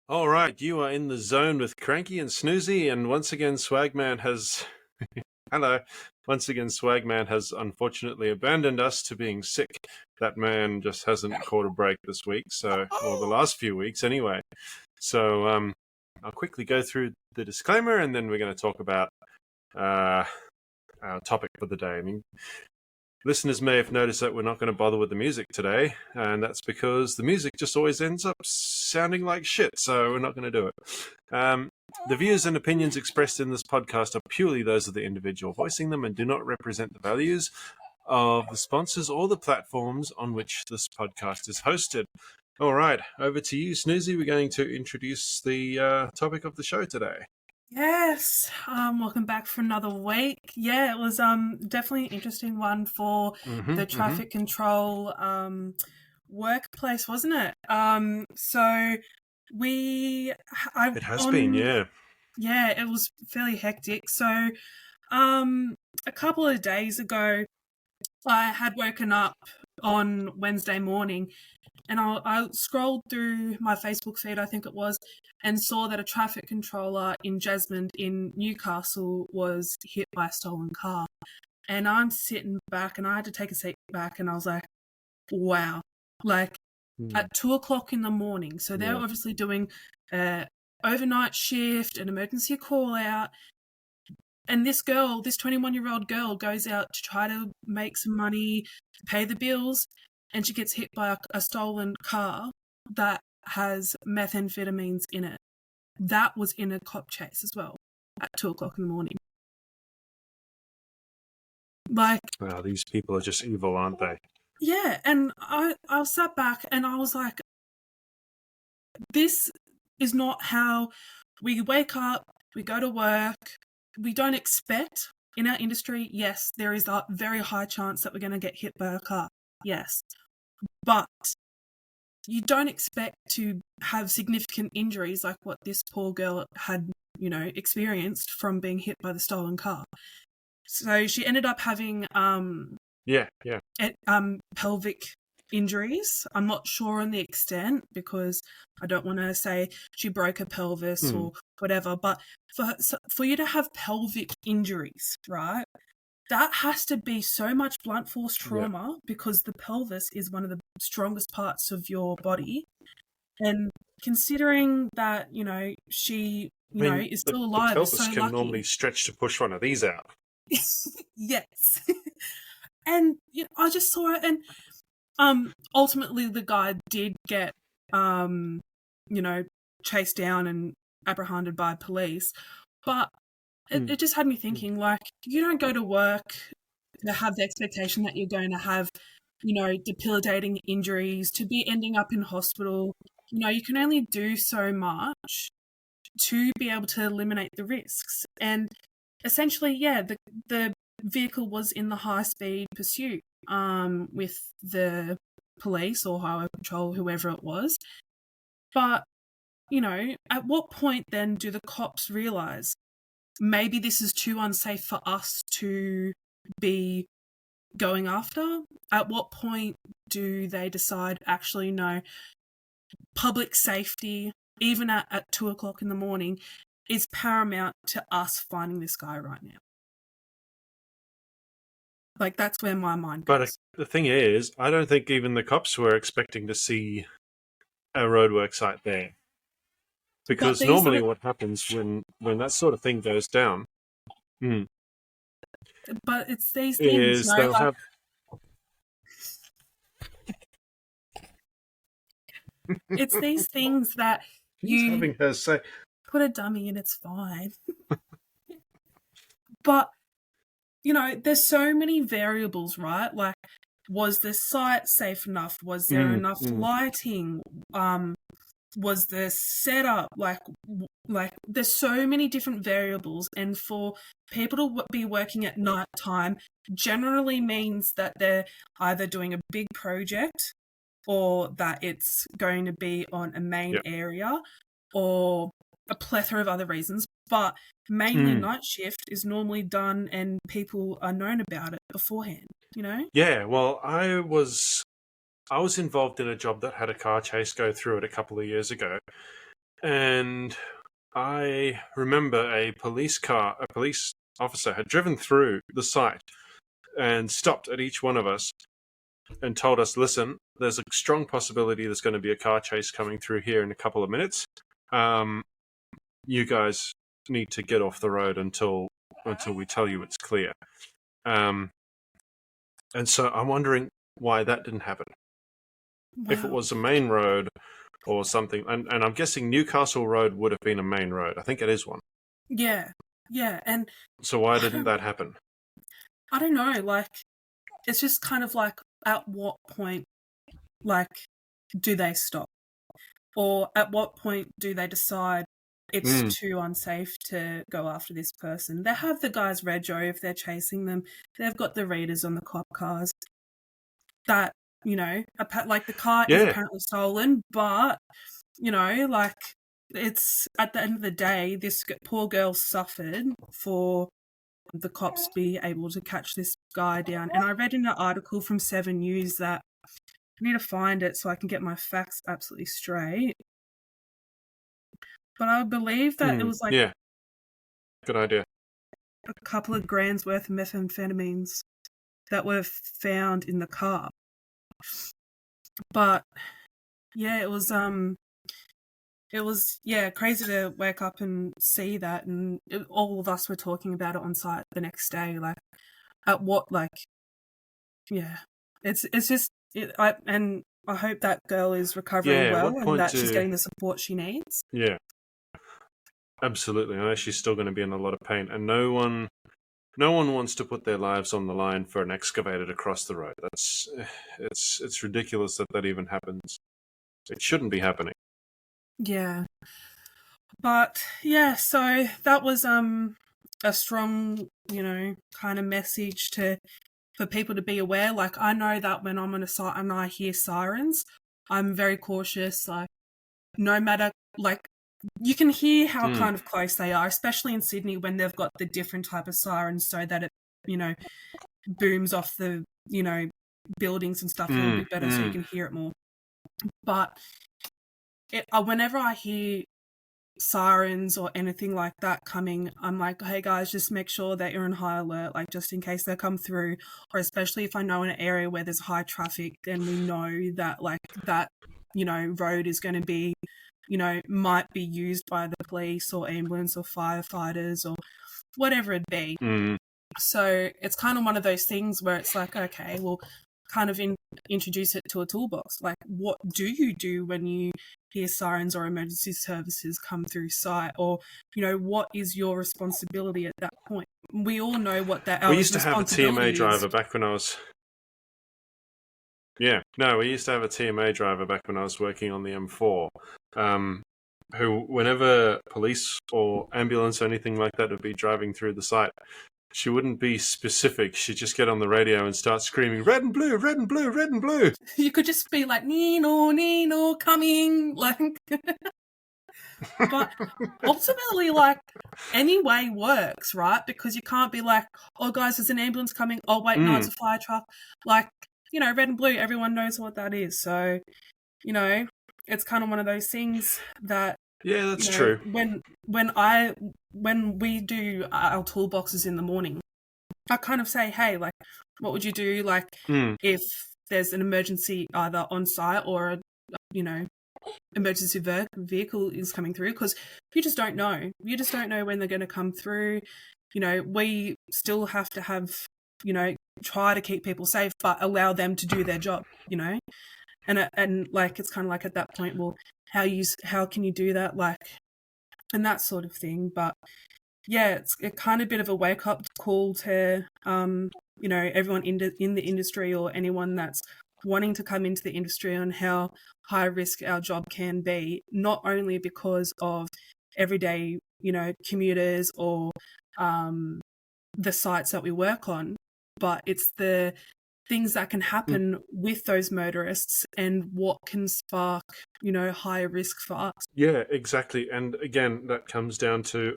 All right, you are in the zone with Cranky and Snoozy, and once again, Swagman has. Hello. Once again, Swagman has unfortunately abandoned us to being sick. That man just hasn't caught a break this week, or the last few weeks anyway. So, I'll quickly go through the disclaimer, and then we're going to talk about our topic for the day. Listeners may have noticed that we're not going to bother with the music today, and that's because the music just always ends up sounding like shit, so we're not going to do it. The views and opinions expressed in this podcast are purely those of the individual voicing them and do not represent the values of the sponsors or the platforms on which this podcast is hosted. All right, over to you, Snoozy. We're going to introduce the topic of the show today. Yes, welcome back for another week. Yeah, it was definitely an interesting one for the traffic control workplace, wasn't it? It has been, yeah. Yeah, it was fairly hectic. So, a couple of days ago, I had woken up on Wednesday morning and I scrolled through my Facebook feed, I think it was, and saw that a traffic controller in Jesmond in Newcastle was hit by a stolen car. And I'm sitting back and I had to take a seat back and I was like, wow. Like at 2:00 in the morning. So they're obviously doing an overnight shift, an emergency call out. And this 21-year-old girl goes out to try to make some money, pay the bills, and she gets hit by a stolen car that has methamphetamines in it. That was in a cop chase as well at 2:00 in the morning. Wow, these people are just evil, aren't they? Yeah, and I sat back and I was like, this is not how we wake up, we go to work, we don't expect in our industry, yes, there is a very high chance that we're going to get hit by a car. Yes. But you don't expect to have significant injuries like what this poor girl had, experienced from being hit by the stolen car. So she ended up having pelvic injuries. I'm not sure on the extent because I don't want to say she broke her pelvis or whatever, but for you to have pelvic injuries, right? That has to be so much blunt force trauma because the pelvis is one of the strongest parts of your body. And considering that, she, is still alive. The pelvis is so can lucky. normally stretch to push one of these out. Yes. And I just saw it, and ultimately the guy did get chased down and apprehended by police, but it just had me thinking, like, you don't go to work to have the expectation that you're going to have debilitating injuries, to be ending up in hospital. You can only do so much to be able to eliminate the risks. And essentially, the vehicle was in the high-speed pursuit with the police or highway patrol, whoever it was. But, at what point then do the cops realise maybe this is too unsafe for us to be going after? At what point do they decide, actually, no, public safety, even at 2:00 in the morning, is paramount to us finding this guy right now? Like, that's where my mind goes. But the thing is, I don't think even the cops were expecting to see a roadwork site there. Because normally what happens when that sort of thing goes down... But it's these things, they'll have... It's these things that He's having her say... Put a dummy in, it's fine. But, there's so many variables, right? Like, was the site safe enough? Was there enough lighting? Was the setup, like there's so many different variables, and for people to be working at night time generally means that they're either doing a big project or that it's going to be on a main area or a plethora of other reasons, but mainly night shift is normally done and people are known about it beforehand, Yeah, well, I was involved in a job that had a car chase go through it a couple of years ago, and I remember a police officer had driven through the site and stopped at each one of us and told us, listen, there's a strong possibility there's going to be a car chase coming through here in a couple of minutes. You guys need to get off the road until we tell you it's clear. And so I'm wondering why that didn't happen. Wow. If it was a main road or something, and I'm guessing Newcastle Road would have been a main road. I think it is one. Yeah, and so why didn't that happen? I don't know, like, it's just kind of like, at what point, like, do they stop? Or at what point do they decide it's too unsafe to go after this person? They have the guy's rego if they're chasing them. They've got the readers on the cop cars. That, you know, like, the car is apparently stolen, but, you know, like, it's, at the end of the day, this poor girl suffered for the cops be able to catch this guy down. And I read in an article from 7 News that, I need to find it so I can get my facts absolutely straight, but I believe that it was like, yeah, good idea, a couple of grams worth of methamphetamines that were found in the car. But yeah, it was crazy to wake up and see that, and all of us were talking about it on site the next day. Like, at what, like, yeah, it's just and I hope that girl is recovering well and that she's getting the support she needs. Yeah, absolutely. I know she's still going to be in a lot of pain, and no one wants to put their lives on the line for an excavator to cross the road. It's ridiculous that even happens. It shouldn't be happening. Yeah. But yeah, so that was a strong, you know, kind of message for people to be aware. Like, I know that when I'm on a site and I hear sirens, I'm very cautious. Like, no matter, like, you can hear how kind of close they are, especially in Sydney when they've got the different type of sirens so that it, you know, booms off the, you know, buildings and stuff a little bit better so you can hear it more. But whenever I hear sirens or anything like that coming, I'm like, hey guys, just make sure that you're on high alert, like, just in case they come through, or especially if I know in an area where there's high traffic, then we know that, like, that, you know, road is going to be, you know, might be used by the police or ambulance or firefighters or whatever it be. So it's kind of one of those things where it's like, okay, well, kind of introduce it to a toolbox. Like, what do you do when you hear sirens or emergency services come through site? Or, you know, what is your responsibility at that point? We all know what that. We used to have a TMA driver back when I was. Yeah, no, we used to have a TMA driver back when I was working on the M4, who, whenever police or ambulance or anything like that would be driving through the site, she wouldn't be specific. She'd just get on the radio and start screaming, red and blue, red and blue, red and blue. You could just be like, Nino, Nino, coming. Like, but ultimately, like, any way works, right? Because you can't be like, oh, guys, there's an ambulance coming. Oh, wait, no, it's a fire truck. Like, you know, red and blue, everyone knows what that is. So, you know, it's kind of one of those things that, yeah, that's true. When we do our toolboxes in the morning, I kind of say, hey, like, what would you do, like, if there's an emergency either on site or a, you know, emergency vehicle is coming through? Because you just don't know. You just don't know when they're going to come through. You know, we still have to have, you know, try to keep people safe, but allow them to do their job, you know? And like, it's kind of like at that point, well, how can you do that? Like, and that sort of thing. But yeah, it's a kind of bit of a wake up call to, you know, everyone in the industry or anyone that's wanting to come into the industry on how high risk our job can be, not only because of everyday, you know, commuters or the sites that we work on, but it's the things that can happen with those motorists and what can spark, you know, higher risk for us. Yeah, exactly. And again, that comes down to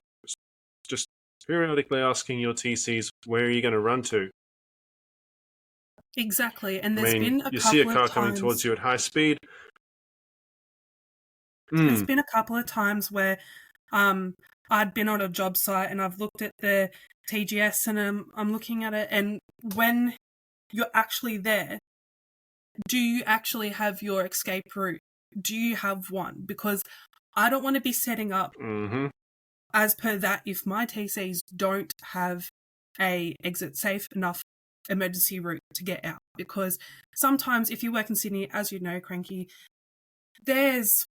just periodically asking your TCs, where are you going to run to? Exactly. And there's been a couple of you see a car times... coming towards you at high speed. There's Mm. been a couple of times where I'd been on a job site and I've looked at the TGS and I'm looking at it, and when you're actually there, do you actually have your escape route? Do you have one? Because I don't want to be setting up Mm-hmm. as per that if my TCs don't have a exit safe enough emergency route to get out. Because sometimes if you work in Sydney, as you know, Cranky, there's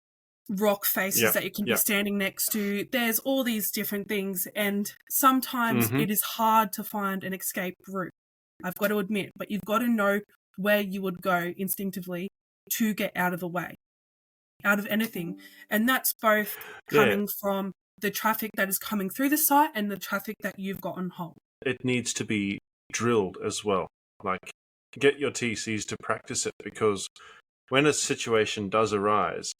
rock faces Yep. that you can be Yep. standing next to. There's all these different things, and sometimes Mm-hmm. it is hard to find an escape route. I've got to admit, but you've got to know where you would go instinctively to get out of the way, out of anything. And that's both Yeah. coming from the traffic that is coming through the site and the traffic that you've got on hold. It needs to be drilled as well. Like, get your TCs to practice it, because when a situation does arise,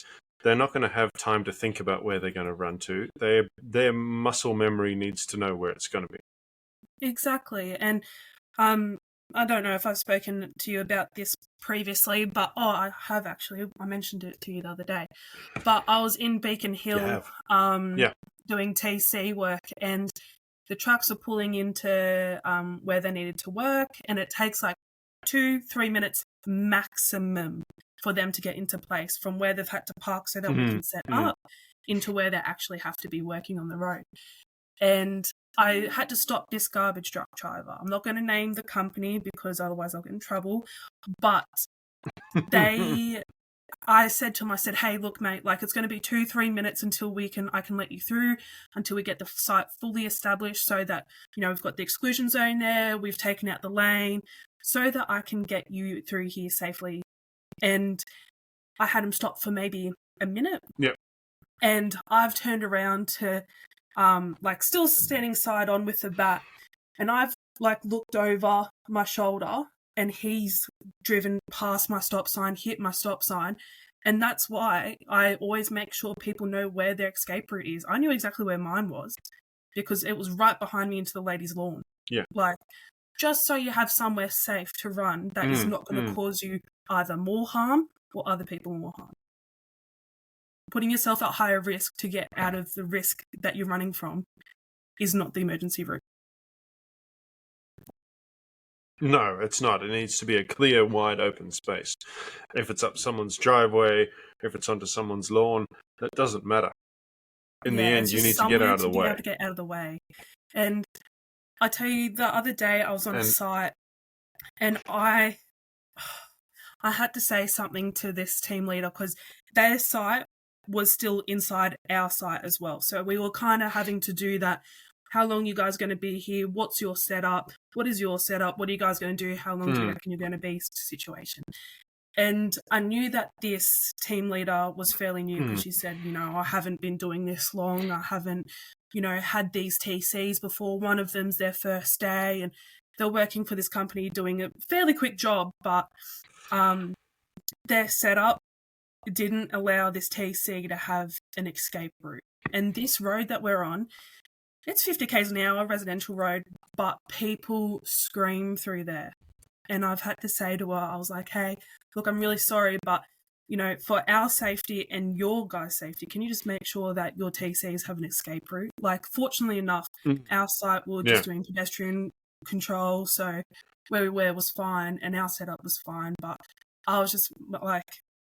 they're not going to have time to think about where they're going to run to. Their muscle memory needs to know where it's going to be. Exactly. And I don't know if I've spoken to you about this previously, but I have actually. I mentioned it to you the other day. But I was in Beacon Hill doing TC work, and the trucks are pulling into where they needed to work, and it takes like 2-3 minutes maximum for them to get into place from where they've had to park so that we can set up into where they actually have to be working on the road. And I had to stop this garbage truck driver. I'm not going to name the company because otherwise I'll get in trouble. But I said to him, I said, hey, look, mate, like it's going to be 2-3 minutes until I can let you through, until we get the site fully established so that, we've got the exclusion zone there, we've taken out the lane, so that I can get you through here safely. And I had him stop for maybe a minute. Yep. And I've turned around to, still standing side on with the bat, and I've looked over my shoulder, and he's driven past my stop sign, hit my stop sign. And that's why I always make sure people know where their escape route is. I knew exactly where mine was because it was right behind me into the ladies' lawn. Yeah. Just so you have somewhere safe to run that is not going to cause you either more harm or other people more harm. Putting yourself at higher risk to get out of the risk that you're running from is not the emergency route. No, it's not. It needs to be a clear, wide open space. If it's up someone's driveway, if it's onto someone's lawn, that doesn't matter. In the end, you need to get out of the way. You have to get out of the way. And I tell you, the other day I was on a site, and I had to say something to this team leader because their site was still inside our site as well. So we were kind of having to do that. How long are you guys going to be here? What's your setup? What is your setup? What are you guys going to do? How long do you reckon you're going to be situation? And I knew that this team leader was fairly new because she said, I haven't been doing this long. I haven't, had these TCs before. One of them's their first day, and they're working for this company doing a fairly quick job, but their setup didn't allow this TC to have an escape route. And this road that we're on, it's 50 k's an hour, residential road, but people scream through there. And I've had to say to her, I was like, hey, look, I'm really sorry, but, for our safety and your guys' safety, can you just make sure that your TCs have an escape route? Fortunately enough, our site was just doing pedestrian control, so where we were was fine and our setup was fine. But I was just like,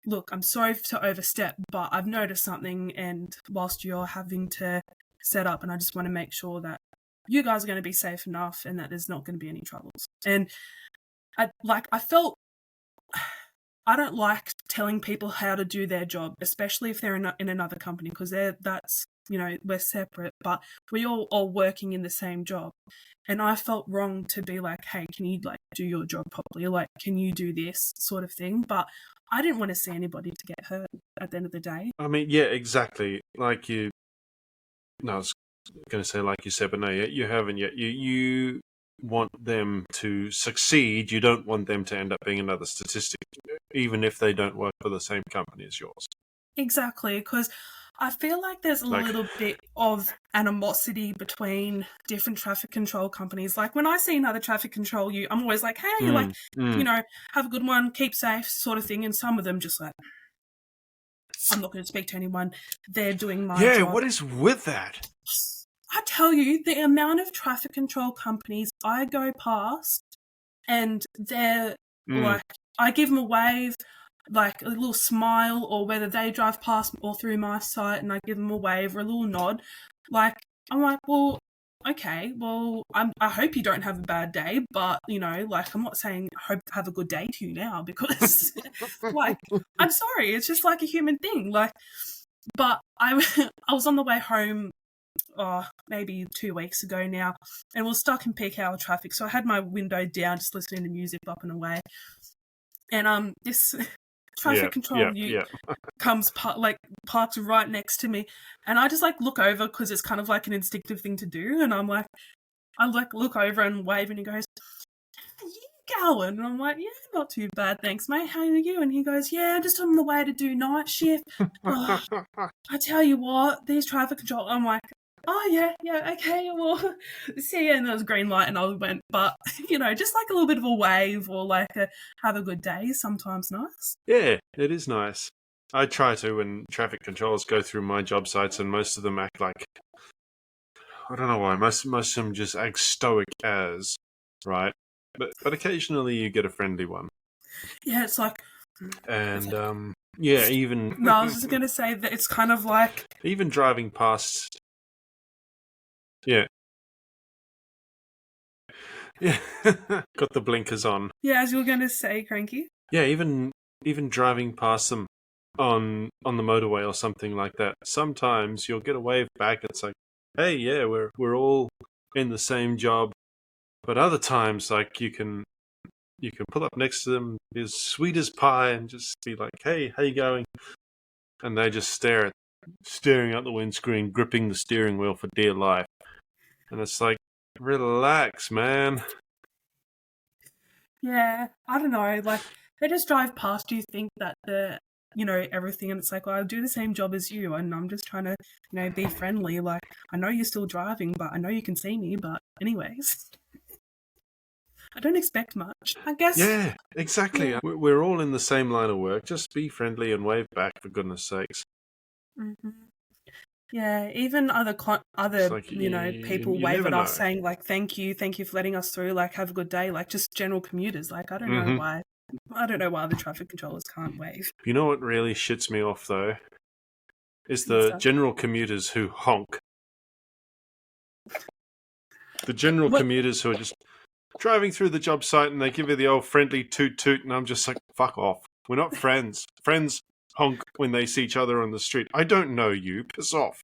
look, I'm sorry to overstep, but I've noticed something, and whilst you're having to set up, and I just want to make sure that you guys are going to be safe enough and that there's not going to be any troubles. And I felt, I don't like telling people how to do their job, especially if they're in another company, because we're separate, but we all are working in the same job. And I felt wrong to be like, hey, can you do your job properly? Can you do this sort of thing? But I didn't want to see anybody to get hurt at the end of the day. I mean, yeah, exactly. I was going to say like you said, but no, you haven't yet. You want them to succeed. You don't want them to end up being another statistic, even if they don't work for the same company as yours. Exactly, because I feel like there's a little bit of animosity between different traffic control companies. When I see another traffic control, I'm always like, hey, have a good one, keep safe, sort of thing. And some of them just I'm not going to speak to anyone. They're doing my Yeah, job. what is with that? I tell you, the amount of traffic control companies I go past, and they're like, I give them a wave, like a little smile, or whether they drive past or through my site and I give them a wave or a little nod. Like, I'm like, well, okay, well, I hope you don't have a bad day, but, you know, like, I'm not saying hope have a good day to you now, because, like, I'm sorry, it's just like a human thing. Like, but I was on the way home, maybe 2 weeks ago now, and we're stuck in peak hour traffic, so I had my window down, just listening to music up and away, and this traffic control comes parks right next to me, and I just like look over because it's kind of like an instinctive thing to do, and I look over and wave, and he goes, "How are you going?" And I'm like, "Yeah, not too bad, thanks, mate. How are you?" And he goes, "Yeah, just on the way to do night shift." Oh, I tell you what, these traffic control. I'm like, "Oh yeah, okay, well, see you." And there was a green light, and I went, but you know, just like a little bit of a wave or like a have a good day is sometimes nice. Yeah, it is nice. I try to when traffic controllers go through my job sites, and most of them act like, I don't know why, most of them just act stoic as, right? But occasionally you get a friendly one. Yeah, it's like, and yeah, even no, I was just gonna say that it's kind of like even driving past. Yeah. Yeah. Got the blinkers on. Yeah, as you were going to say, Cranky. Yeah, even driving past them on the motorway or something like that, sometimes you'll get a wave back. It's like, hey, yeah, we're all in the same job. But other times, like, you can pull up next to them, be as sweet as pie, and just be like, hey, how you going? And they just staring out the windscreen, gripping the steering wheel for dear life. And it's like, relax, man. Yeah, I don't know. Like, they just drive past you, think that everything, and it's like, well, I do the same job as you, and I'm just trying to, be friendly. Like, I know you're still driving, but I know you can see me. But anyways, I don't expect much, I guess. Yeah, exactly. Yeah. We're all in the same line of work. Just be friendly and wave back, for goodness sakes. Mm-hmm. Yeah, even other like, people wave at us saying like, thank you for letting us through, like, have a good day, like, just general commuters. Like, I don't know why. I don't know why the traffic controllers can't wave. You know what really shits me off though? Is the general commuters who honk. The general commuters who are just driving through the job site and they give you the old friendly toot toot, and I'm just like, fuck off. We're not friends. Friends honk when they see each other on the street. I don't know you. Piss off.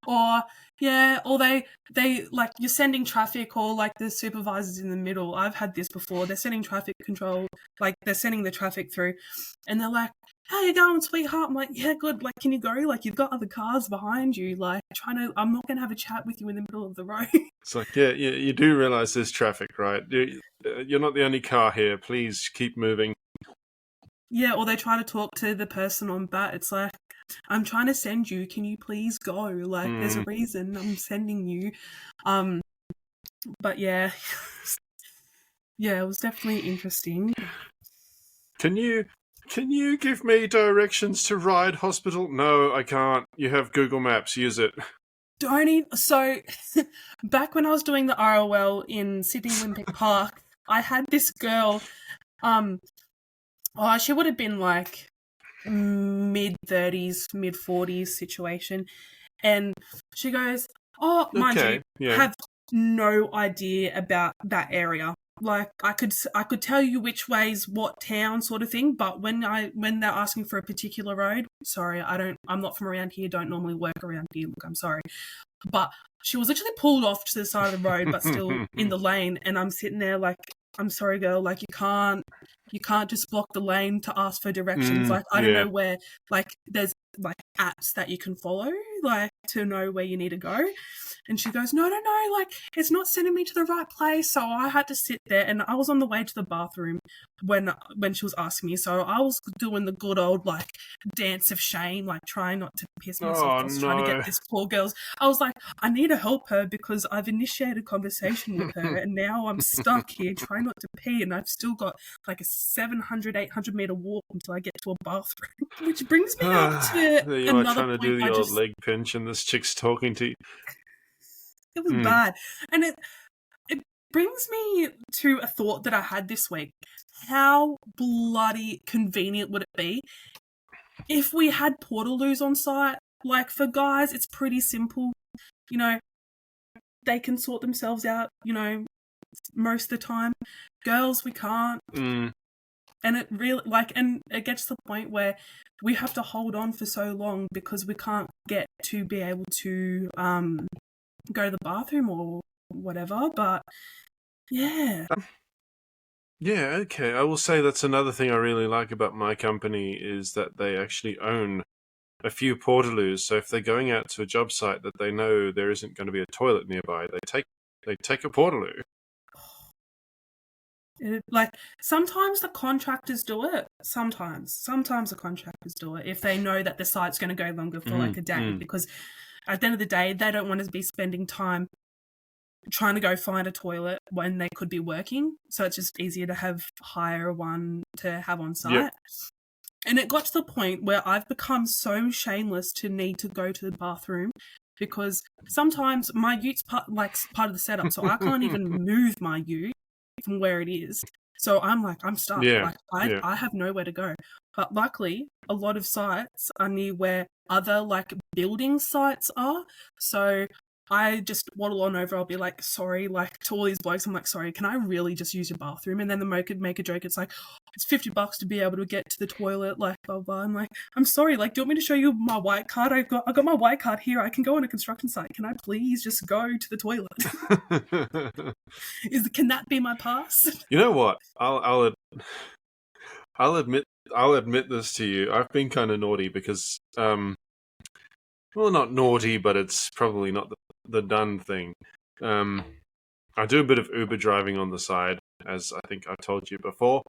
Or they like, you're sending traffic, or like the supervisor's in the middle. I've had this before. They're sending traffic control, like they're sending the traffic through, and they're like, "How you going, sweetheart?" I'm like, "Yeah, good. Like, can you go? Like, you've got other cars behind you. Like, I'm not gonna have a chat with you in the middle of the road." It's like, yeah, you do realize there's traffic, right? You're not the only car here. Please keep moving. Yeah, or they try to talk to the person on bat. It's like, I'm trying to send you. Can you please go? Like, there's a reason I'm sending you. But yeah, yeah, it was definitely interesting. Can you give me directions to Ryde Hospital? No, I can't. You have Google Maps. Use it. Don't even. So, back when I was doing the ROL in Sydney Olympic Park, I had this girl. She would have been like mid-30s, mid-40s situation, and she goes, "Oh, mind you, have no idea about that area. Like, I could tell you which way's what town, sort of thing, but when they're asking for a particular road, sorry, I'm not from around here, don't normally work around here, look, I'm sorry." But she was literally pulled off to the side of the road, but still in the lane, and I'm sitting there like, "I'm sorry, girl, like, you can't just block the lane to ask for directions. Like, I don't know where, like, there's like apps that you can follow, like to know where you need to go. And she goes, no, like it's not sending me to the right place. So I had to sit there, and I was on the way to the bathroom when she was asking me. So I was doing the good old like dance of shame, like trying not to piss myself. I was trying to get this poor girl's. I was like, I need to help her because I've initiated conversation with her, and now I'm stuck here trying not to pee, and I've still got like a 700-800 meter walk until I get to a bathroom. Which brings me up to you are another trying to point. do the old leg pinch, and this chick's talking to you. It was bad. And it brings me to a thought that I had this week. How bloody convenient would it be if we had portaloos on site? Like, for guys, it's pretty simple. You know, they can sort themselves out, you know, most of the time. Girls, we can't. And it really, like, and it gets to the point where we have to hold on for so long because we can't get to be able to go to the bathroom or whatever. But yeah. Yeah, okay. I will say that's another thing I really like about my company is that they actually own a few portaloos. So if they're going out to a job site that they know there isn't going to be a toilet nearby, they take a portaloo. Like, sometimes the contractors do it. Sometimes the contractors do it if they know that the site's going to go longer for like a day, because at the end of the day, they don't want to be spending time trying to go find a toilet when they could be working. So it's just easier to hire one to have on site. Yep. And it got to the point where I've become so shameless to need to go to the bathroom because sometimes my ute's part of the setup, so I can't even move my ute from where it is. So I'm like, I'm stuck. Yeah. Like I have nowhere to go. But luckily, a lot of sites are near where other like building sites are. So I just waddle on over. I'll be like, sorry, like to all these blokes. I'm like, sorry, can I really just use your bathroom? And then the could make a joke. It's like, it's $50 to be able to get to the toilet. Like, blah blah. I'm like, I'm sorry. Like, do you want me to show you my white card? I got my white card here. I can go on a construction site. Can I please just go to the toilet? Can that be my pass? You know what? I'll admit this to you. I've been kind of naughty because well, not naughty, but it's probably not the done thing. I do a bit of Uber driving on the side, as I think I told you before.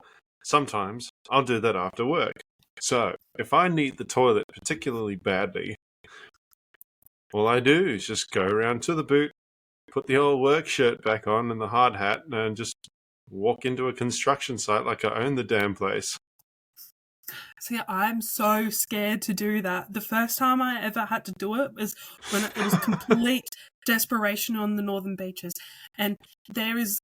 Sometimes I'll do that after work. So if I need the toilet particularly badly, all I do is just go around to the boot, put the old work shirt back on and the hard hat, and just walk into a construction site like I own the damn place. See, I'm so scared to do that. The first time I ever had to do it was when it was complete desperation on the northern beaches. And there is,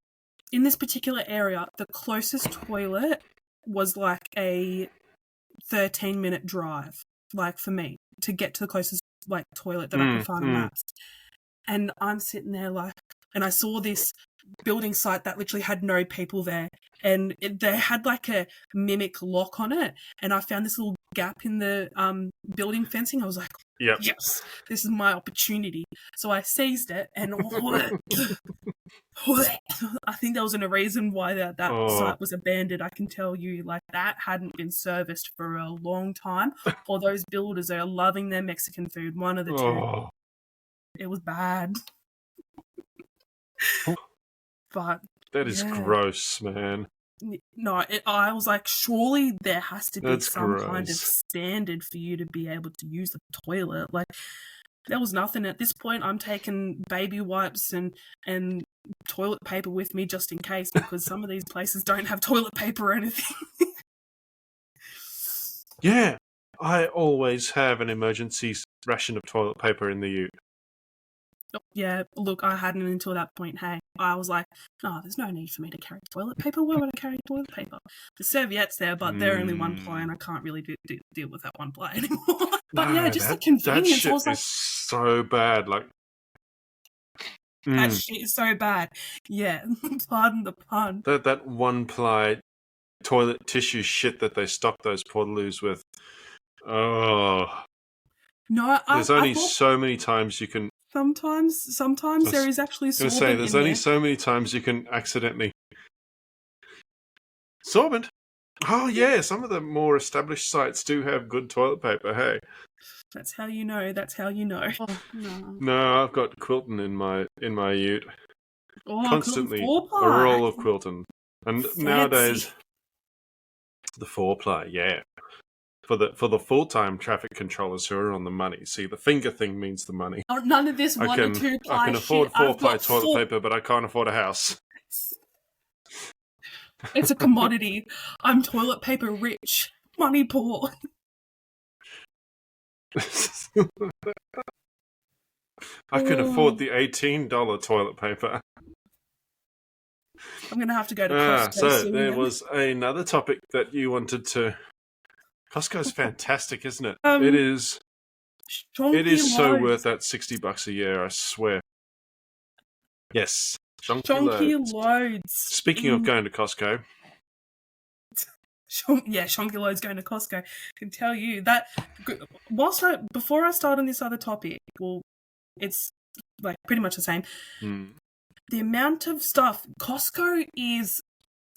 in this particular area, the closest toilet was like a 13-minute drive, like for me, to get to the closest like toilet that I could find on maps. And I'm sitting there like, and I saw this building site that literally had no people there, and they had like a mimic lock on it, and I found this little gap in the building fencing. I was like, yep. Yes, this is my opportunity. So I seized it, and I think there wasn't a reason why that site was abandoned. I can tell you, like, that hadn't been serviced for a long time, or those builders are loving their Mexican food, one of the two. It was bad. But that is gross, man. No, I was like, surely there has to be some kind of standard for you to be able to use the toilet. Like, there was nothing. At this point, I'm taking baby wipes and toilet paper with me just in case, because some of these places don't have toilet paper or anything. Yeah, I always have an emergency ration of toilet paper in the ute. Yeah, look, I hadn't until that point. Hey, I was like, no, there's no need for me to carry toilet paper. Why would I carry toilet paper? The serviettes there, but they're only one ply, and I can't really deal with that one ply anymore. But yeah, just the convenience. That shit is like, so bad. Like, that shit is so bad. Yeah, pardon the pun. That one ply toilet tissue shit that they stock those portaloos with. Oh. No, there's only so many times you can. Sometimes there is actually sorbent. I was going to say, there's only so many times you can accidentally. Sorbent? Oh, yeah, some of the more established sites do have good toilet paper, hey. That's how you know. That's how you know. Oh, no. No, I've got Quilton in my ute. Oh, Constantly Quilton a four-ply. roll of Quilton. And Fancy. nowadays, the 4-ply, yeah. For the full-time traffic controllers who are on the money. See, the finger thing means the money. Oh, none of this 1 or 2 ply I can afford shit. I've 4-ply got toilet paper, but I can't afford a house. It's a commodity. I'm toilet paper rich, money poor. I can afford the $18 toilet paper. I'm going to have to go to Costco So soon. there was another topic that you wanted to... Costco's fantastic, isn't it? It is so worth that $60 a year, I swear. Yes. Shonky loads. Speaking of going to Costco... Shonky loads going to Costco. I can tell you that... Before I start on this other topic, well, it's like pretty much the same. The amount of stuff... Costco is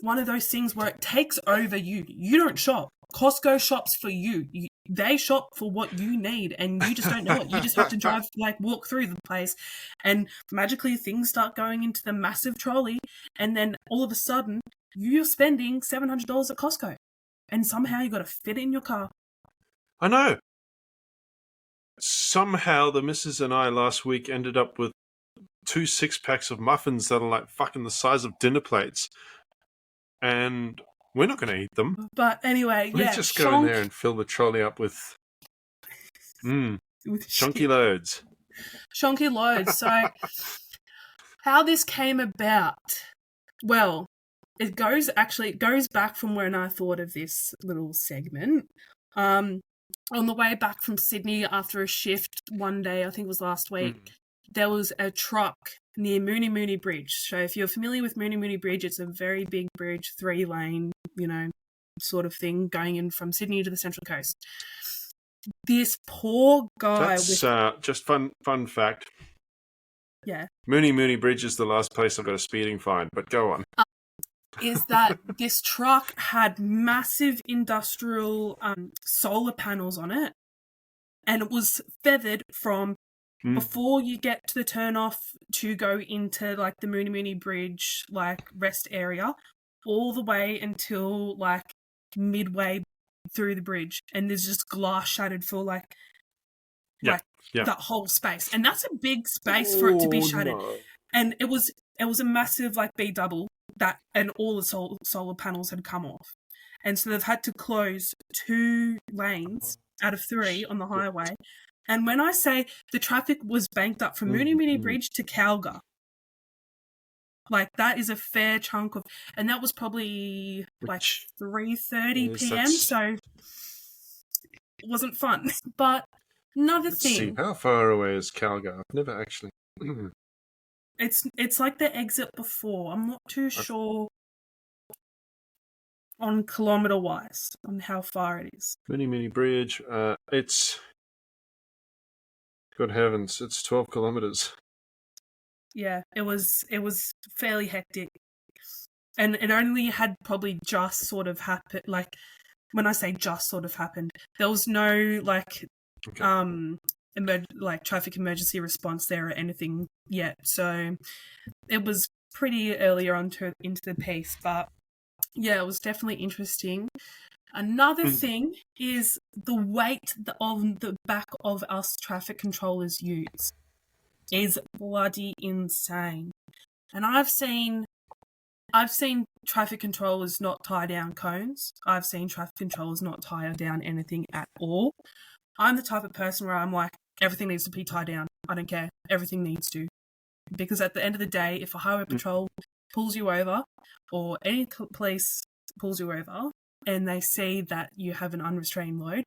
one of those things where it takes over you. You don't shop. Costco shops for you. They shop for what you need, and you just don't know it. You just have to walk through the place, and magically things start going into the massive trolley, and then all of a sudden you're spending $700 at Costco, and somehow you got to fit it in your car. I know. Somehow the missus and I last week ended up with 2 6-packs of muffins that are like fucking the size of dinner plates, and we're not going to eat them. But anyway, Let's just go in there and fill the trolley up with shonky loads. Shonky loads. So, how this came about? Well, it goes back from when I thought of this little segment. On the way back from Sydney after a shift one day, I think it was last week, there was a truck near Mooney Mooney Bridge. So if you're familiar with Mooney Mooney Bridge, it's a very big bridge, 3-lane, sort of thing going in from Sydney to the Central Coast. This poor guy... That's just fun fact. Yeah. Mooney Mooney Bridge is the last place I've got a speeding fine, but go on. Is that this truck had massive industrial solar panels on it, and it was feathered from before you get to the turnoff to go into like the Mooney Mooney Bridge rest area, all the way until midway through the bridge, and there's just glass shattered for that whole space, and that's a big space for it to be shattered. No. And it was a massive B double that, and all the solar panels had come off, and so they've had to close 2 lanes out of 3 on the highway. And when I say the traffic was banked up from Mooney Mooney Bridge to Calgary, that is a fair chunk of, and that was probably 3:30 p.m. So it wasn't fun. But another thing. See, how far away is Calgary? I've never actually. It's like the exit before. I'm not too sure on kilometre wise on how far it is. Mooney Mooney Bridge. It's. Good heavens! It's 12 kilometres. Yeah, it was fairly hectic, and it only had probably just sort of happened. When I say just sort of happened, there was no traffic emergency response there or anything yet. So it was pretty earlier into the piece, but yeah, it was definitely interesting. Another thing is the weight on the back of us traffic controllers use is bloody insane. And I've seen traffic controllers not tie down cones. I've seen traffic controllers not tie down anything at all. I'm the type of person where I'm like, everything needs to be tied down. I don't care. Everything needs to. Because at the end of the day, if a highway patrol pulls you over, or any police pulls you over, and they see that you have an unrestrained load,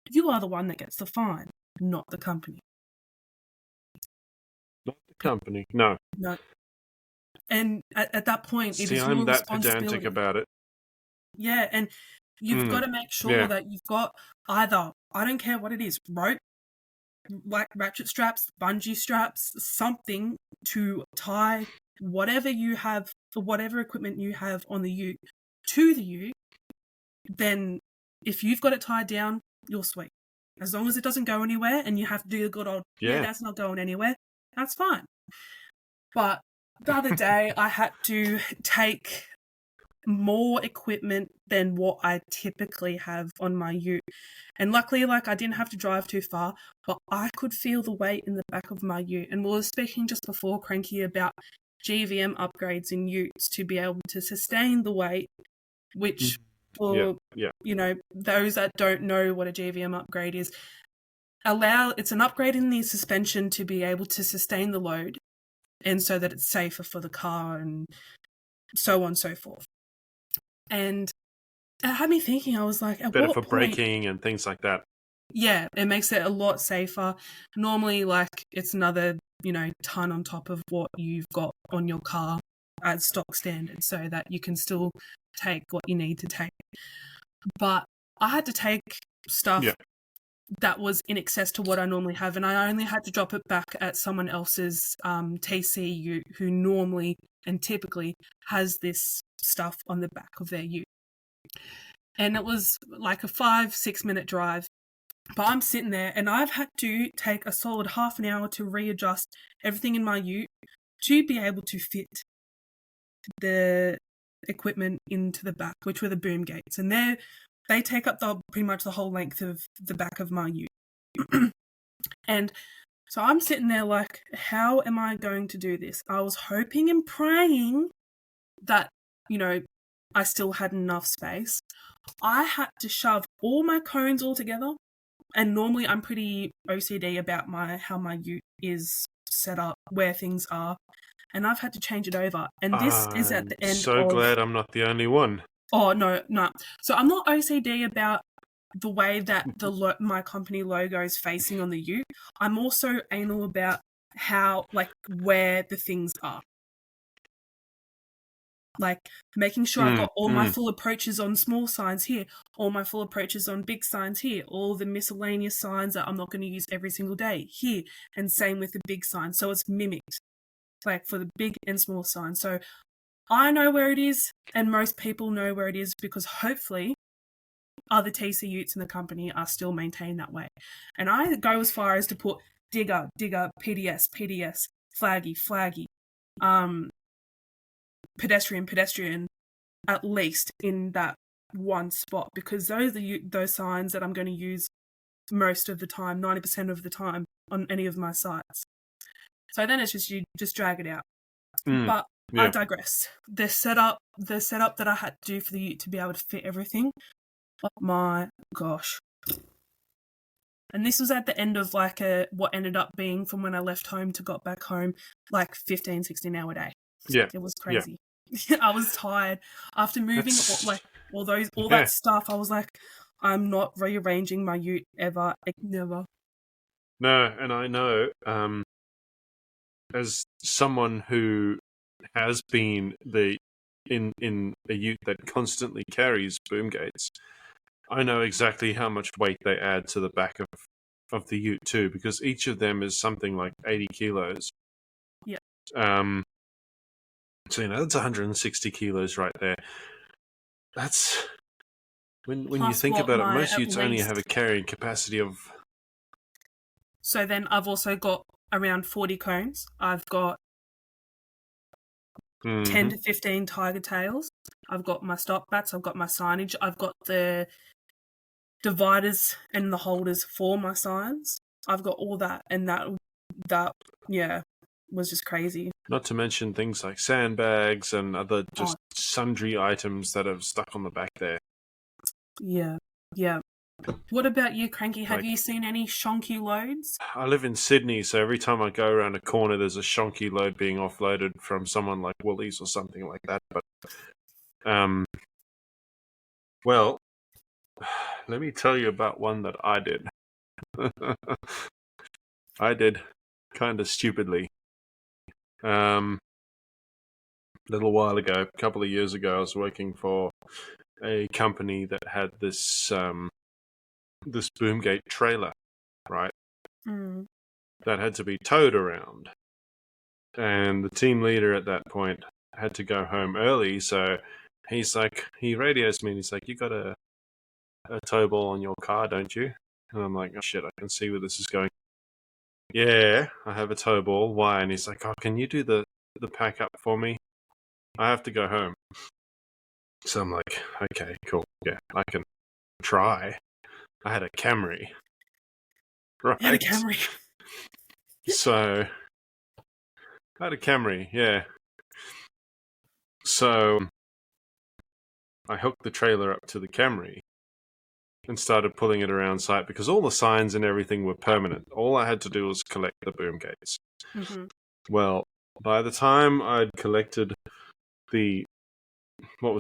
you are the one that gets the fine, not the company. Not the company, no. No. And at that point, it is I'm your that responsibility. pedantic about it. Yeah, and you've got to make sure that you've got either, I don't care what it is, rope, ratchet straps, bungee straps, something to tie whatever you have, for whatever equipment you have on the ute to the ute. Then if you've got it tied down, you're sweet. As long as it doesn't go anywhere and you have to do the good old, that's not going anywhere, that's fine. But the other day, I had to take more equipment than what I typically have on my ute. And luckily, I didn't have to drive too far, but I could feel the weight in the back of my ute. And we were speaking just before, Cranky, about GVM upgrades in utes to be able to sustain the weight, which for those that don't know what a GVM upgrade is, it's an upgrade in the suspension to be able to sustain the load, and so that it's safer for the car and so on and so forth. And it had me thinking, I was like, better for braking and things like that. Yeah, it makes it a lot safer. Normally, it's another, ton on top of what you've got on your car as stock standard, so that you can still take what you need to take. But I had to take stuff that was in excess to what I normally have, and I only had to drop it back at someone else's TC ute who normally and typically has this stuff on the back of their ute. And it was like a 5-6 minute drive. But I'm sitting there and I've had to take a solid half an hour to readjust everything in my ute to be able to fit the equipment into the back, which were the boom gates. And they take up pretty much the whole length of the back of my ute. And so I'm sitting there like, how am I going to do this? I was hoping and praying that, I still had enough space. I had to shove all my cones all together. And normally I'm pretty OCD about how my ute is set up, where things are. And I've had to change it over. And this is at the end so glad I'm not the only one. Oh, no. So I'm not OCD about the way that my company logo is facing on the ute. I'm also anal about where the things are. Making sure I've got all my full approaches on small signs here, all my full approaches on big signs here, all the miscellaneous signs that I'm not going to use every single day here, and same with the big signs. So it's mimicked, for the big and small signs. So I know where it is, and most people know where it is, because hopefully other TC utes in the company are still maintained that way. And I go as far as to put digger, PDS, flaggy, pedestrian, at least in that one spot, because those are those signs that I'm going to use most of the time, 90% of the time, on any of my sites. So then it's just you just drag it out. But I digress. The setup that I had to do for the ute to be able to fit everything, oh my gosh. And this was at the end of what ended up being, from when I left home to got back home, 15, 16 hour day. Yeah. It was crazy. Yeah. I was tired after moving all that stuff. I was like, I'm not rearranging my ute ever, never. No, and I know, as someone who has been in a ute that constantly carries boom gates, I know exactly how much weight they add to the back of the ute too, because each of them is something like 80 kilos. Yeah. So that's 160 kilos right there. That's when you think about it, most utes only have a carrying capacity of. So then I've also got around 40 cones. I've got 10 to 15 tiger tails. I've got my stop bats. I've got my signage. I've got the dividers and the holders for my signs. I've got all that, and that was just crazy. Not to mention things like sandbags and other just sundry items that are stuck on the back there. Yeah. What about you, Cranky? Have you seen any shonky loads? I live in Sydney, so every time I go around a corner, there's a shonky load being offloaded from someone like Woolies or something like that. But, well, let me tell you about one that I did. I did kind of stupidly. A little while ago, a couple of years ago, I was working for a company that had this this boomgate trailer, right? That had to be towed around, and the team leader at that point had to go home early, so he radios me and he's like, "You got a tow ball on your car, don't you?" And I'm like, oh shit, I can see where this is going. Yeah, I have a tow ball. Why? And he's like, oh, can you do the pack up for me? I have to go home. So I'm like, okay, cool. Yeah, I can try. I had a Camry. Right. You had a Camry. So I had a Camry, yeah. So I hooked the trailer up to the Camry and started pulling it around site because all the signs and everything were permanent. All I had to do was collect the boom gates. Mm-hmm. Well, by the time I'd collected the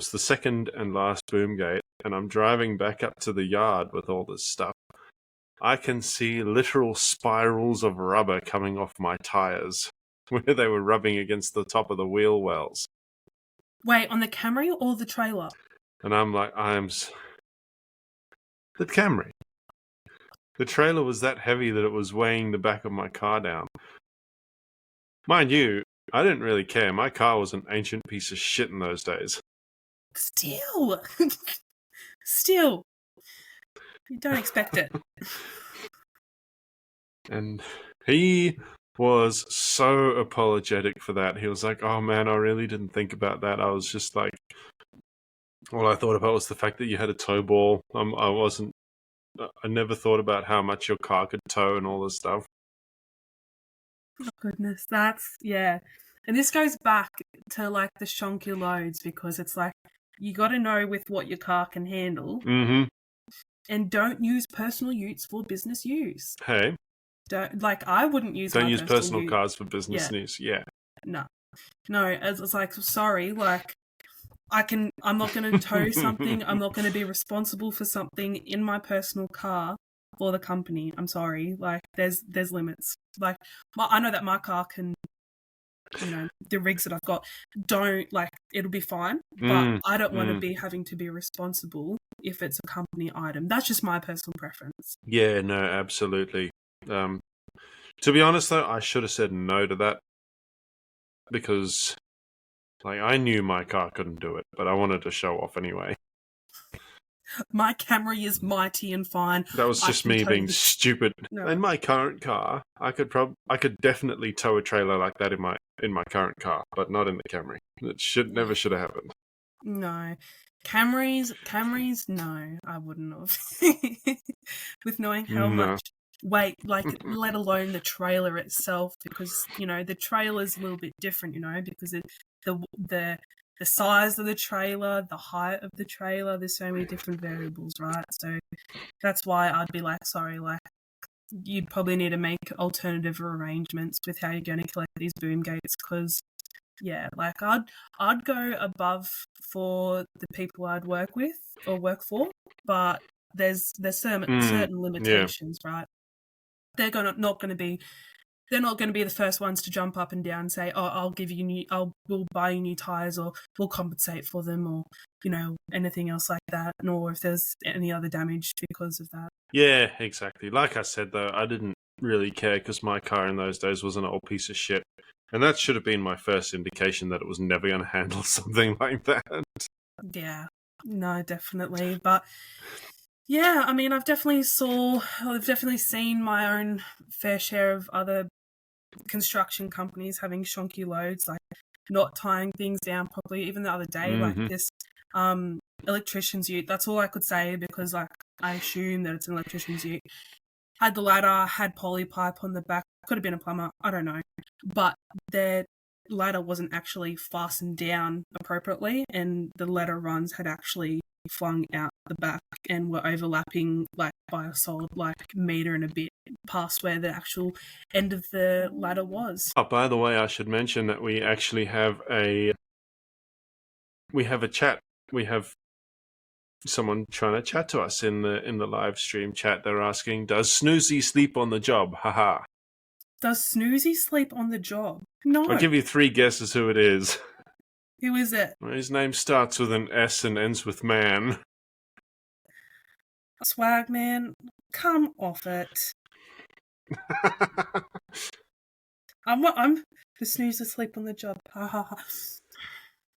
second and last boom gate, and I'm driving back up to the yard with all this stuff, I can see literal spirals of rubber coming off my tires where they were rubbing against the top of the wheel wells. Wait, on the Camry or the trailer? And I'm like, the Camry. The trailer was that heavy that it was weighing the back of my car down. Mind you, I didn't really care. My car was an ancient piece of shit in those days. Still. Still. You don't expect it. And he was so apologetic for that. He was like, oh man, I really didn't think about that. I was just like, all I thought about was the fact that you had a tow ball. I never thought about how much your car could tow and all this stuff. Oh, goodness, yeah. And this goes back to like the shonky loads because it's like you got to know with what your car can handle. Mm-hmm. And don't use personal utes for business use. Hey. I wouldn't use. Don't use personal cars for business use. Yeah. No, it's like, sorry, like I'm not going to tow something. I'm not going to be responsible for something in my personal car for the company. I'm sorry. Like there's limits. Like I know that my car can, the rigs that I've got it'll be fine, but I don't want to be having to be responsible if it's a company item. That's just my personal preference. Yeah, no, absolutely. To be honest though, I should have said no to that because I knew my car couldn't do it, but I wanted to show off anyway. My Camry is mighty and fine. That was just me being stupid. No. In my current car, I could definitely tow a trailer like that in my current car, but not in the Camry. It never should have happened. No. Camrys, no, I wouldn't have. With knowing how much weight, let alone the trailer itself, because, the trailer's a little bit different, because the size of the trailer, the height of the trailer, there's so many different variables, right? So that's why I'd be like, sorry, you'd probably need to make alternative arrangements with how you're going to collect these boom gates, because yeah, I'd go above for the people I'd work with or work for, but there's certain limitations, right? They're not going to be the first ones to jump up and down and say, "Oh, we'll buy you new tires, or we'll compensate for them, or anything else like that," nor if there's any other damage because of that. Yeah, exactly. Like I said, though, I didn't really care because my car in those days was an old piece of shit. And that should have been my first indication that it was never going to handle something like that. Yeah, no, definitely. But yeah, I mean, I've definitely seen my own fair share of other construction companies having shonky loads, like not tying things down properly. Even the other day, like this electrician's ute. That's all I could say because I assume that it's an electrician's ute. Had the ladder, had poly pipe on the back. Could have been a plumber, I don't know. But their ladder wasn't actually fastened down appropriately, and the ladder runs had actually flung out the back and were overlapping by a solid meter and a bit past where the actual end of the ladder was. Oh, by the way, I should mention that we actually have a chat. We have someone trying to chat to us in the live stream chat. They're asking, does Snoozy sleep on the job? Haha. Does Snoozy sleep on the job? No. I'll give you 3 guesses who it is. Who is it? Well, his name starts with an S and ends with man. Swagman, come off it. I'm the Snooze asleep on the job.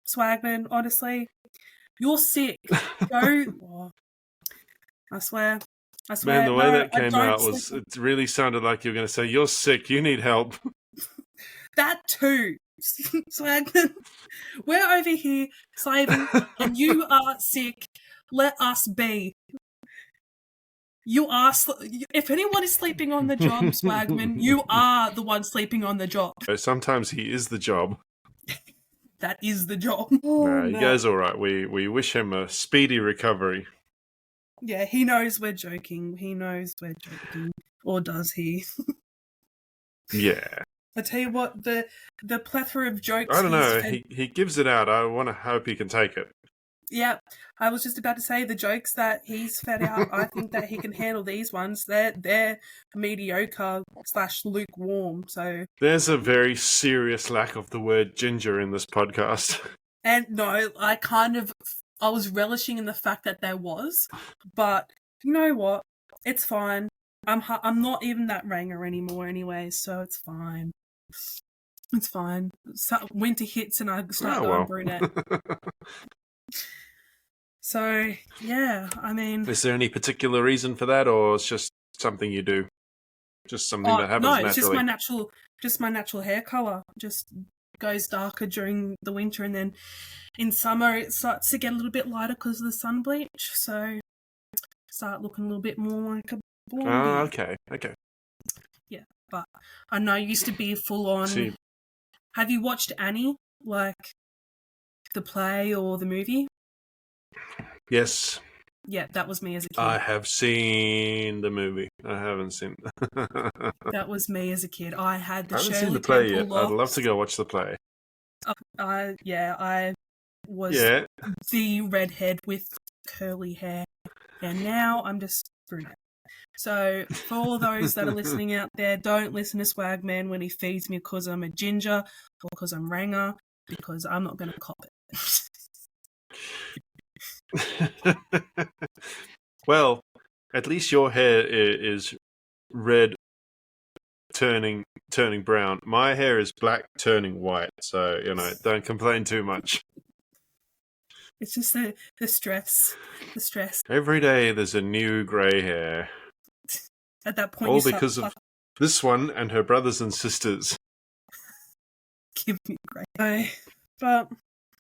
Swagman, honestly, you're sick. Go. I swear, I swear, Man, the way no, that I came don't out sleep. it really sounded like you were going to say, "You're sick, you need help." That too. Swagman, we're over here slaving, and you are sick. Let us be. You are. If anyone is sleeping on the job, Swagman, you are the one sleeping on the job. Sometimes he is the job. That is the job. No, he goes all right. We wish him a speedy recovery. Yeah, he knows we're joking. He knows we're joking. Or does he? Yeah. I tell you what, the plethora of jokes. I don't know. He gives it out. I want to hope he can take it. Yeah, I was just about to say the jokes that he's fed out. I think that he can handle these ones. They're mediocre / lukewarm. So there's a very serious lack of the word ginger in this podcast. And no, I was relishing in the fact that there was, but you know what? It's fine. I'm not even that ranger anymore anyway, so it's fine. It's fine. So, winter hits and I start going brunette. So, yeah, I mean... Is there any particular reason for that, or it's just something you do? Just something that happens naturally? No, it's just my natural hair colour. Just goes darker during the winter, and then in summer it starts to get a little bit lighter because of the sun bleach, so start looking a little bit more like a blondie. Okay. Yeah, but I know I used to be full on... See, have you watched Annie, like the play or the movie? Yes. Yeah, that was me as a kid. I have seen the movie. I haven't seen... That was me as a kid. I had the Shirley I haven't seen the play Temple yet. locks. I'd love to go watch the play. I was the redhead with curly hair, and now I'm just brunette. So for all those that are listening out there, don't listen to Swagman when he feeds me because I'm a ginger or because I'm ranger, because I'm not going to cop it. Well, at least your hair is red turning brown. My hair is black turning white, so don't complain too much. It's just the stress. Every day there's a new grey hair. At that point, all because of this one and her brothers and sisters. Give me grey. But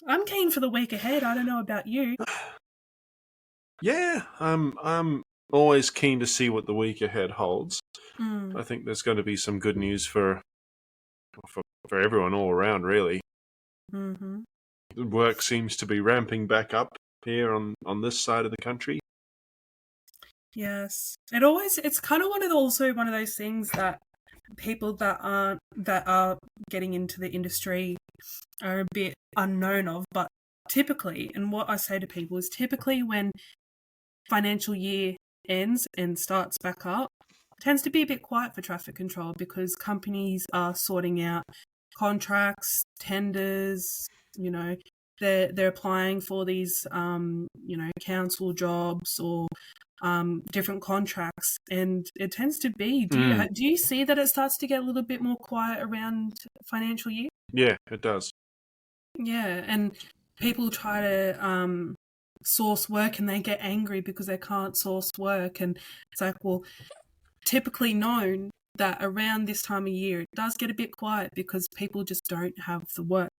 I'm keen for the week ahead. I don't know about you. Yeah, I'm always keen to see what the week ahead holds. I think there's going to be some good news for everyone all around, really. Mm-hmm. Work seems to be ramping back up here on this side of the country. Yes, it's kind of one of those things that people that are getting into the industry are a bit unknown of, but typically, and what I say to people is typically when financial year ends and starts back up, it tends to be a bit quiet for traffic control because companies are sorting out contracts, tenders, they're applying for these council jobs or different contracts, and it tends to be. Do you see that it starts to get a little bit more quiet around financial year? Yeah, it does. Yeah, and people try to source work and they get angry because they can't source work, and it's like, well, typically known that around this time of year it does get a bit quiet because people just don't have the work,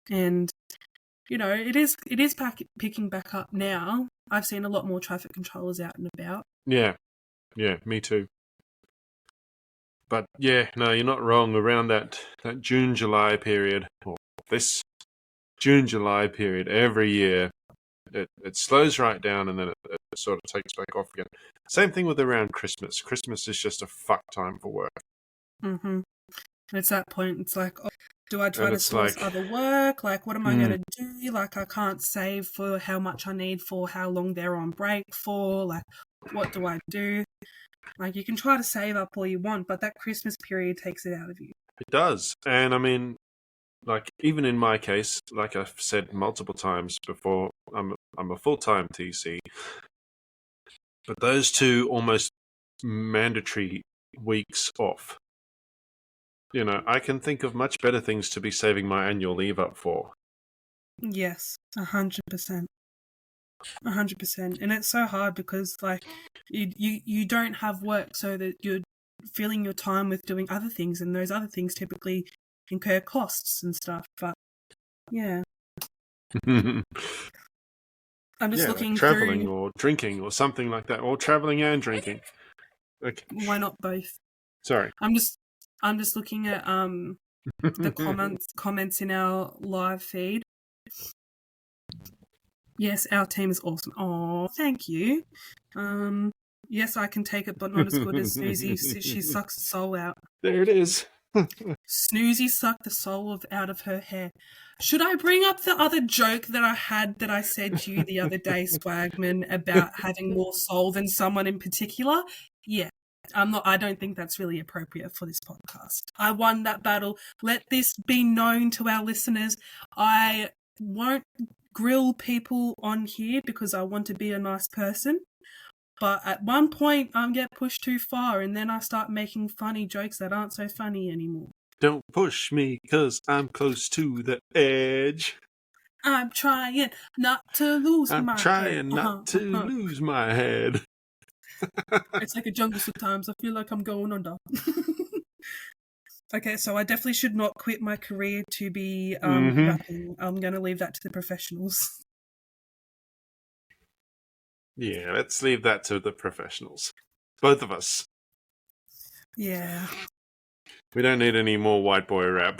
and it is picking back up now. I've seen a lot more traffic controllers out and about. Yeah, me too. But yeah, no, you're not wrong. Around that June-July period, or this June-July period every year, it slows right down and then it sort of takes back off again. Same thing with around Christmas. Christmas is just a fuck time for work. Mm-hmm. And it's that point, it's like, do I try to source other work? Like, what am I going to do? Like, I can't save for how much I need for how long they're on break for. Like, what do I do? Like, you can try to save up all you want, but that Christmas period takes it out of you. It does. And I mean, like, even in my case, like I've said multiple times before, I'm a full-time TC. But those two almost mandatory weeks off, I can think of much better things to be saving my annual leave up for. Yes, 100%. 100%. And it's so hard because, like, you don't have work, so that you're filling your time with doing other things, and those other things typically incur costs and stuff. But yeah, I'm just looking like traveling through. or drinking or something like that, or traveling and drinking. Okay. Why not both? Sorry. I'm just looking at the comments in our live feed. Yes, our team is awesome. Oh, thank you. Yes, I can take it, but not as good as Snoozy. She sucks the soul out. There it is. Snoozy sucked the soul out of her hair. Should I bring up the other joke that I said to you the other day, Swagman, about having more soul than someone in particular? Yeah. I don't think that's really appropriate for this podcast. I won that battle. Let this be known to our listeners. I won't grill people on here because I want to be a nice person. But at one point, I get pushed too far, and then I start making funny jokes that aren't so funny anymore. Don't push me, 'cause I'm close to the edge. I'm trying not to lose my head. I'm trying not to lose my head. It's like a jungle sometimes. I feel like I'm going under. Okay, so I definitely should not quit my career to be rapping. I'm going to leave that to the professionals. Yeah, let's leave that to the professionals. Both of us. Yeah. We don't need any more white boy rap.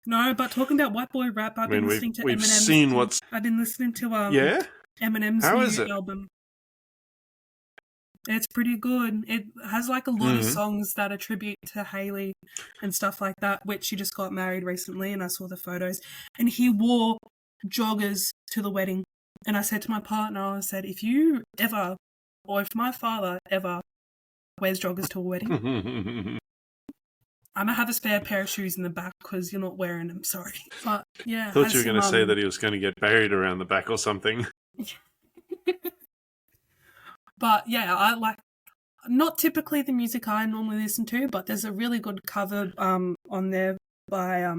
No, but talking about white boy rap, I've been listening to we've Eminem's. seen what's... I've been listening to How Eminem's new album. It's pretty good. It has like a lot of songs that attribute to Hailey and stuff like that, which she just got married recently, and I saw the photos. And he wore joggers to the wedding. And I said to my partner, I said, if you ever, or if my father ever wears joggers to a wedding, I'm going to have a spare pair of shoes in the back because you're not wearing them, sorry. But yeah. I thought you were going to say that he was going to get buried around the back or something. But yeah, I like, not typically the music I normally listen to, but there's a really good cover on there by,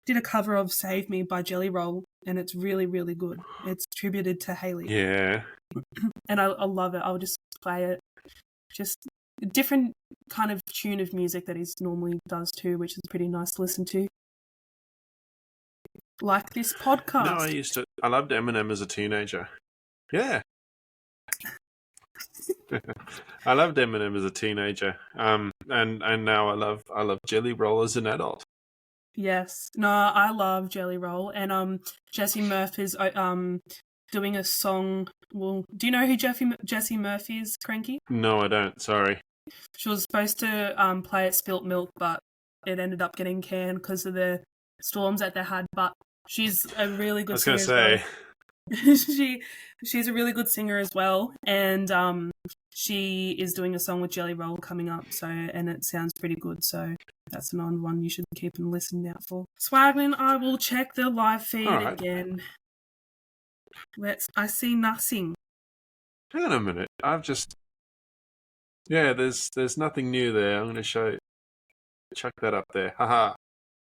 did a cover of Save Me by Jelly Roll, and it's really, really good. It's attributed to Hailey. Yeah. And I love it. I'll just play it. Just a different kind of tune of music that he normally does too, which is pretty nice to listen to. Like this podcast. No, I loved Eminem as a teenager. Yeah. I loved Eminem as a teenager. And now I love Jelly Roll as an adult. Yes. No, I love Jelly Roll. And Jessie Murphy's doing a song. Well, do you know who Jessie Murphy is, Cranky? No, I don't. Sorry. She was supposed to play at Spilt Milk, but it ended up getting canned because of the storms that they had. But she's a really good singer. I was going to say. She's a really good singer as well, and she is doing a song with Jelly Roll coming up, and it sounds pretty good, so that's another one you should keep and listen out for. Swagman, I will check the live feed again. I see nothing. Hang on a minute. There's nothing new there. I'm going to chuck that up there. Haha.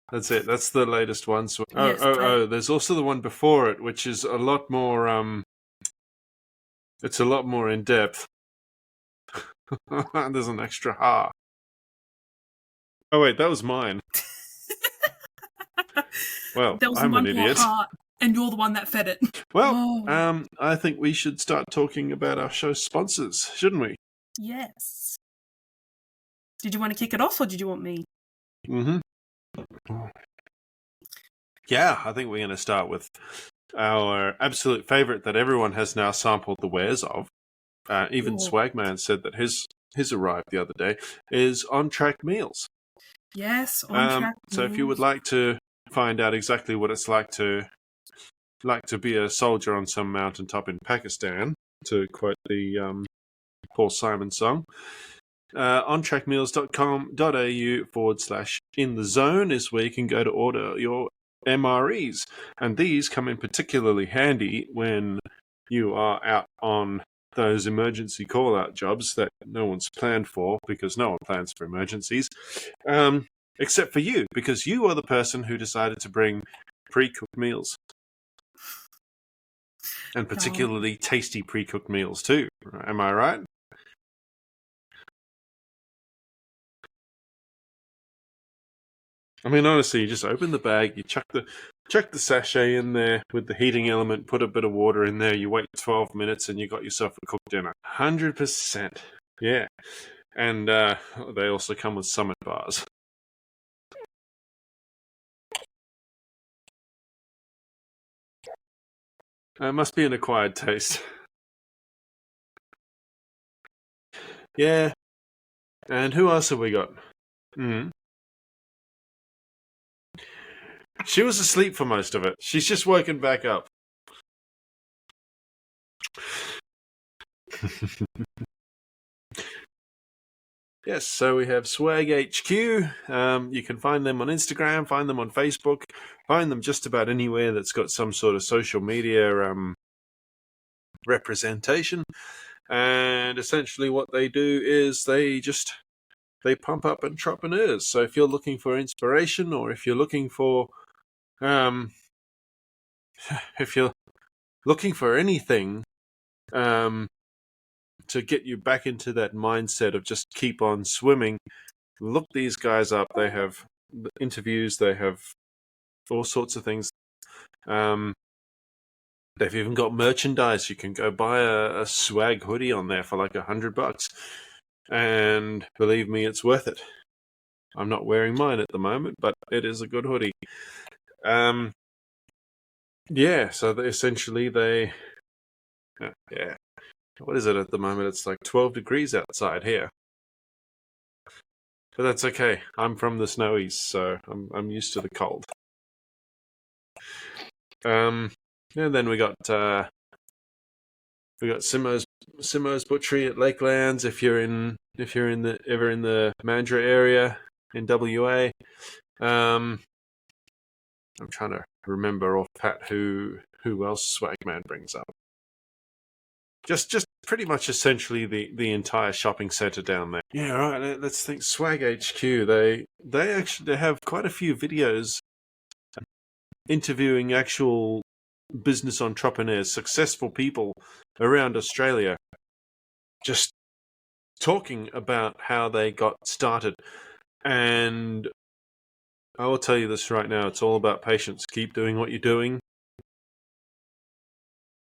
That's it. That's the latest one. So, there's also the one before it, which is a lot more, it's a lot more in depth. There's an extra ha. Oh wait, that was mine. Well, I'm an idiot. Heart, and you're the one that fed it. Well, I think we should start talking about our show sponsors, shouldn't we? Yes. Did you want to kick it off, or did you want me? Yeah, I think we're going to start with our absolute favourite that everyone has now sampled the wares of. Even Swagman said that his arrived the other day, is On Track Meals. Yes, On Track So Meals. if you would like to find out exactly what it's like to be a soldier on some mountaintop in Pakistan, to quote the Paul Simon song, ontrackmeals.com.au/in-the-zone is where you can go to order your MREs. And these come in particularly handy when you are out on those emergency call-out jobs that no one's planned for, because no one plans for emergencies, except for you, because you are the person who decided to bring pre-cooked meals. And particularly tasty pre-cooked meals too. Am I right? I mean, honestly, you just open the bag, you chuck the sachet in there with the heating element, put a bit of water in there, you wait 12 minutes, and you got yourself a cooked dinner. 100%. Yeah. And they also come with Summit bars. It must be an acquired taste. Yeah. And who else have we got? She was asleep for most of it. She's just woken back up. Yes, so we have Swag HQ. You can find them on Instagram, find them on Facebook, find them just about anywhere that's got some sort of social media representation. And essentially what they do is they pump up entrepreneurs. So if you're looking for inspiration, or if you're looking for anything to get you back into that mindset of just keep on swimming, look these guys up. They have interviews, they have all sorts of things. They've even got merchandise. You can go buy a swag hoodie on there for like $100. And believe me, it's worth it. I'm not wearing mine at the moment, but it is a good hoodie. Yeah, so essentially yeah. What is it at the moment? It's like 12 degrees outside here. But that's okay. I'm from the snowies, so I'm used to the cold. And then we got Simo's Butchery at Lakelands. If you're in the Mandurah area in WA. I'm trying to remember off pat who else Swagman brings up. Just pretty much essentially the entire shopping centre down there. Yeah, right. Let's think. Swag HQ. They actually have quite a few videos interviewing actual business entrepreneurs, successful people around Australia, just talking about how they got started. And I will tell you this right now, it's all about patience. Keep doing what you're doing,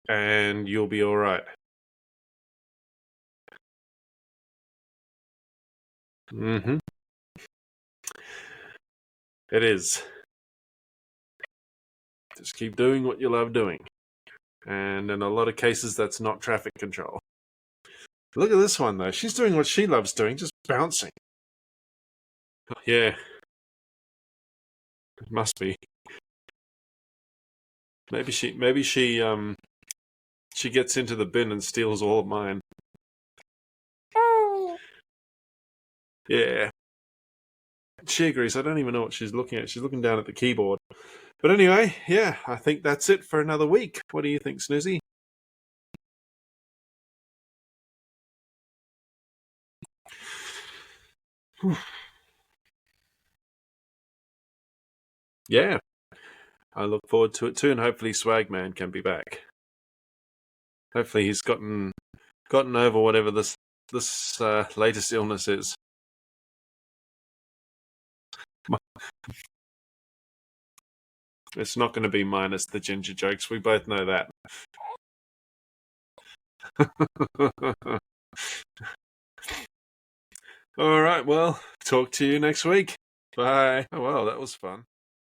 and you'll be all right. Mm-hmm. It is. Just keep doing what you love doing. And in a lot of cases, that's not traffic control. Look at this one, though. She's doing what she loves doing, just bouncing. Yeah. It must be. Maybe she gets into the bin and steals all of mine. Yeah. She agrees. I don't even know what she's looking at. She's looking down at the keyboard. But anyway, yeah, I think that's it for another week. What do you think, Snoozy? Yeah. I look forward to it too, and hopefully Swagman can be back. Hopefully he's gotten over whatever this latest illness is. It's not going to be minus the ginger jokes. We both know that. All right, well, talk to you next week. Bye. Oh, well, that was fun.